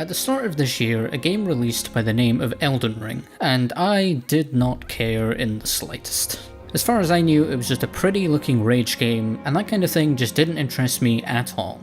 At the start of this year, a game released by the name of Elden Ring, and I did not care in the slightest. As far as I knew, it was just a pretty looking rage game, and that kind of thing just didn't interest me at all.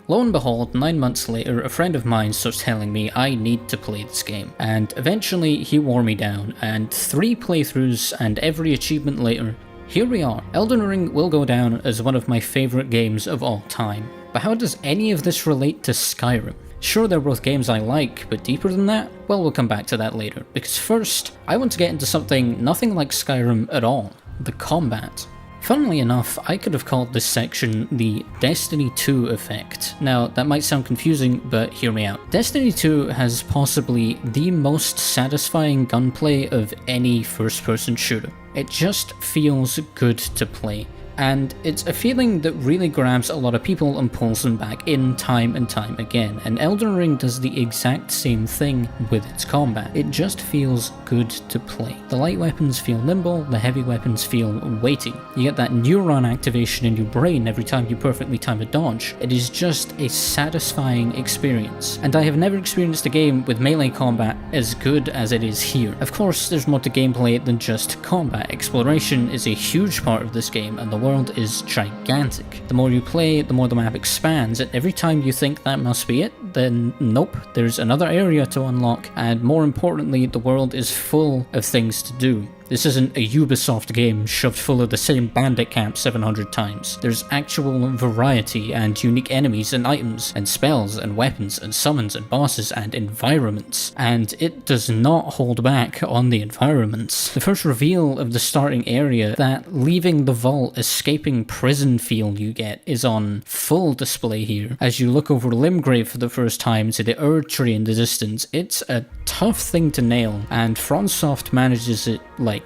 Lo and behold, 9 months later, a friend of mine starts telling me I need to play this game, and eventually he wore me down, and 3 playthroughs and every achievement later, here we are. Elden Ring will go down as one of my favourite games of all time. But how does any of this relate to Skyrim? Sure, they're both games I like, but deeper than that? Well, we'll come back to that later, because first, I want to get into something nothing like Skyrim at all: the combat. Funnily enough, I could have called this section the Destiny 2 effect. Now, that might sound confusing, but hear me out. Destiny 2 has possibly the most satisfying gunplay of any first-person shooter. It just feels good to play. And it's a feeling that really grabs a lot of people and pulls them back in time and time again, and Elden Ring does the exact same thing with its combat. It just feels good to play. The light weapons feel nimble, the heavy weapons feel weighty. You get that neuron activation in your brain every time you perfectly time a dodge. It is just a satisfying experience, and I have never experienced a game with melee combat as good as it is here. Of course, there's more to gameplay than just combat. Exploration is a huge part of this game, and the world is gigantic. The more you play, the more the map expands, and every time you think that must be it, then nope, there's another area to unlock, and more importantly, the world is full of things to do. This isn't a Ubisoft game shoved full of the same bandit camp 700 times. There's actual variety and unique enemies and items and spells and weapons and summons and bosses and environments. And it does not hold back on the environments. The first reveal of the starting area, that leaving the vault, escaping prison feel you get, is on full display here. As you look over Limgrave for the first time to the Erd tree in the distance, it's a tough thing to nail, and FromSoft manages it like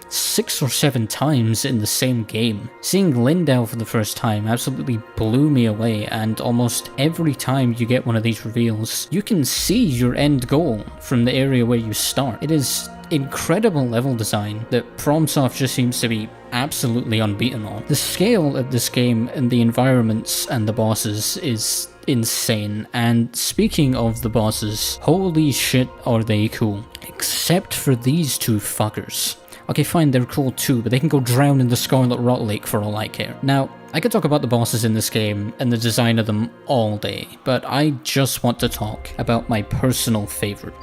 6 or 7 times in the same game. Seeing Lindell for the first time absolutely blew me away, and almost every time you get one of these reveals, you can see your end goal from the area where you start. It is incredible level design that FromSoft just seems to be absolutely unbeaten on. The scale of this game and the environments and the bosses is insane, and speaking of the bosses, holy shit are they cool. Except for these 2 fuckers. Okay, fine, they're cool too, but they can go drown in the Scarlet Rot Lake for all I care. Now, I could talk about the bosses in this game and the design of them all day, but I just want to talk about my personal favourite.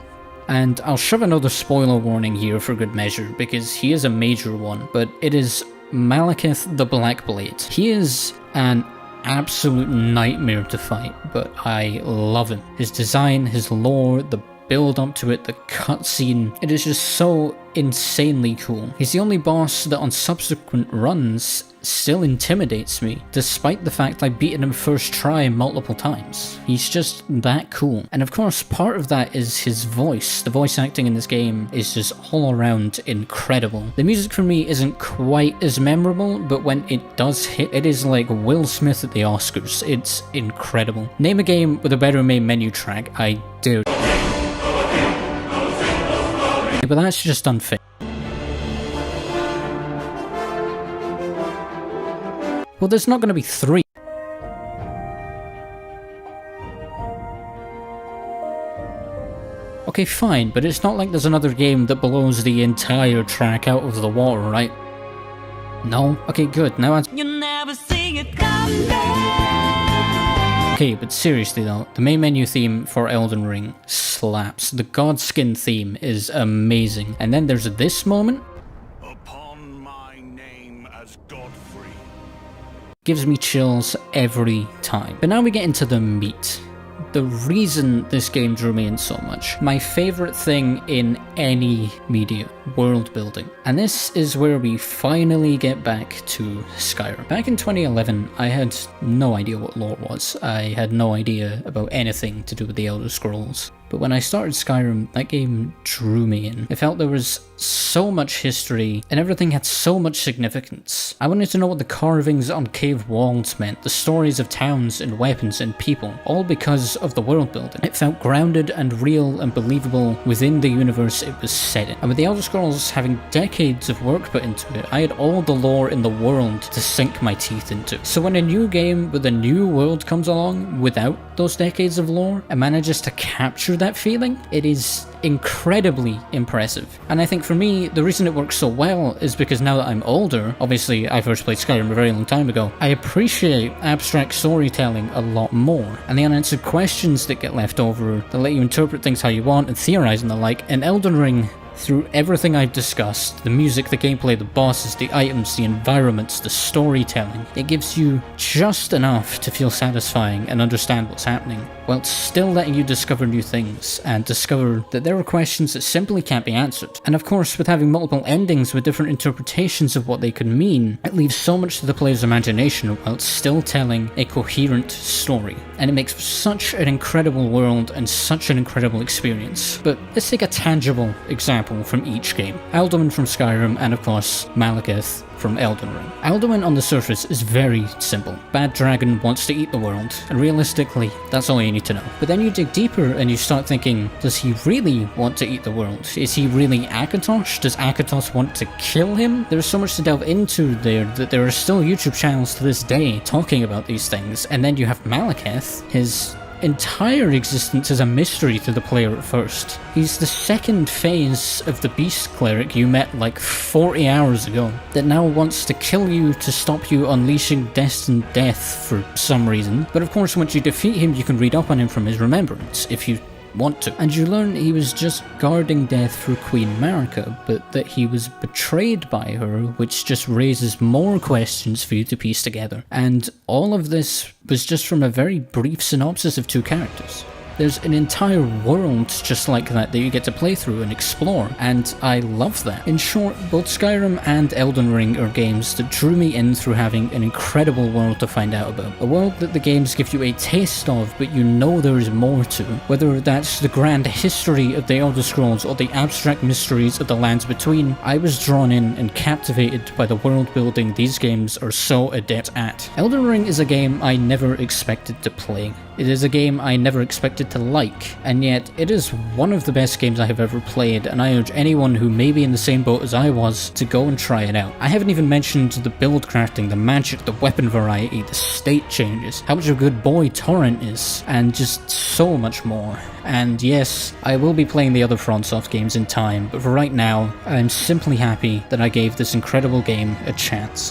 And I'll shove another spoiler warning here for good measure, because he is a major one, but it is Malekith the Blackblade. He is an absolute nightmare to fight, but I love him. His design, his lore, the build up to it, the cutscene, it is just so insanely cool. He's the only boss that on subsequent runs still intimidates me, despite the fact I've beaten him first try multiple times. He's just that cool. And of course, part of that is his voice. The voice acting in this game is just all around incredible. The music for me isn't quite as memorable, but when it does hit, it is like Will Smith at the Oscars. It's incredible. Name a game with a better main menu track, I do. But that's just unfair. Well, there's not going to be 3. Okay, fine, but it's not like there's another game that blows the entire track out of the water, right? No? Okay, good. Now You never see it come back. Okay, but seriously though, the main menu theme for Elden Ring slaps. The Godskin theme is amazing. And then there's this moment. Upon my name as Godfrey. Gives me chills every time. But now we get into the meat. The reason this game drew me in so much. My favourite thing in any media, world building. And this is where we finally get back to Skyrim. Back in 2011, I had no idea what lore was. I had no idea about anything to do with the Elder Scrolls. But when I started Skyrim, that game drew me in. I felt there was so much history, and everything had so much significance. I wanted to know what the carvings on cave walls meant, the stories of towns and weapons and people, all because of the world building. It felt grounded and real and believable within the universe it was set in. And with the Elder Scrolls having decades of work put into it, I had all the lore in the world to sink my teeth into. So when a new game with a new world comes along without those decades of lore and manages to capture that feeling, it is incredibly impressive. And I think for me, the reason it works so well is because now that I'm older, obviously I first played Skyrim a very long time ago, I appreciate abstract storytelling a lot more, and the unanswered questions that get left over that let you interpret things how you want and theorize and the like. In Elden Ring, through everything I've discussed, the music, the gameplay, the bosses, the items, the environments, the storytelling, it gives you just enough to feel satisfying and understand what's happening, while still letting you discover new things and discover that there are questions that simply can't be answered. And of course, with having multiple endings with different interpretations of what they could mean, it leaves so much to the player's imagination while still telling a coherent story. And it makes such an incredible world and such an incredible experience. But let's take a tangible example from each game. Alduin from Skyrim, and of course Malekith from Elden Ring. Alduin on the surface is very simple. Bad dragon wants to eat the world, and realistically, that's all you need to know. But then you dig deeper and you start thinking, does he really want to eat the world? Is he really Akatosh? Does Akatosh want to kill him? There's so much to delve into there that there are still YouTube channels to this day talking about these things. And then you have Malekith, his entire existence is a mystery to the player at first. He's the second phase of the Beast Cleric you met like 40 hours ago, that now wants to kill you to stop you unleashing destined death for some reason. But of course, once you defeat him, you can read up on him from his remembrance, if you want to. And you learn he was just guarding death for Queen Marika, but that he was betrayed by her, which just raises more questions for you to piece together. And all of this was just from a very brief synopsis of two characters. There's an entire world just like that you get to play through and explore, and I love that. In short, both Skyrim and Elden Ring are games that drew me in through having an incredible world to find out about. A world that the games give you a taste of, but you know there is more to. Whether that's the grand history of the Elder Scrolls or the abstract mysteries of the lands between, I was drawn in and captivated by the world building these games are so adept at. Elden Ring is a game I never expected to play. It is a game I never expected to like, and yet it is one of the best games I have ever played, and I urge anyone who may be in the same boat as I was to go and try it out. I haven't even mentioned the build crafting, the magic, the weapon variety, the state changes, how much of a good boy Torrent is, and just so much more. And yes, I will be playing the other FromSoft games in time, but for right now, I'm simply happy that I gave this incredible game a chance.